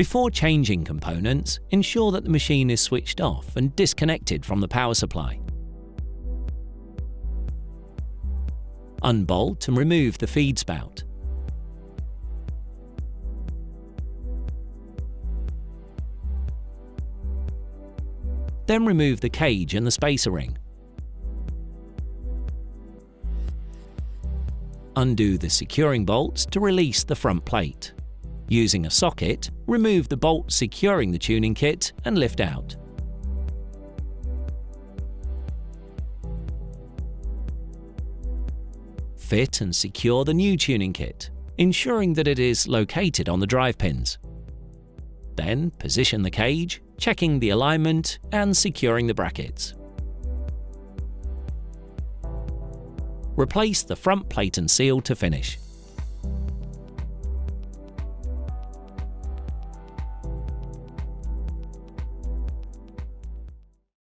Before changing components, ensure that the machine is switched off and disconnected from the power supply. Unbolt and remove the feed spout. Then remove the cage and the spacer ring. Undo the securing bolts to release the front plate. Using a socket, remove the bolt securing the tuning kit and lift out. Fit and secure the new tuning kit, ensuring that it is located on the drive pins. Then position the cage, checking the alignment and securing the brackets. Replace the front plate and seal to finish.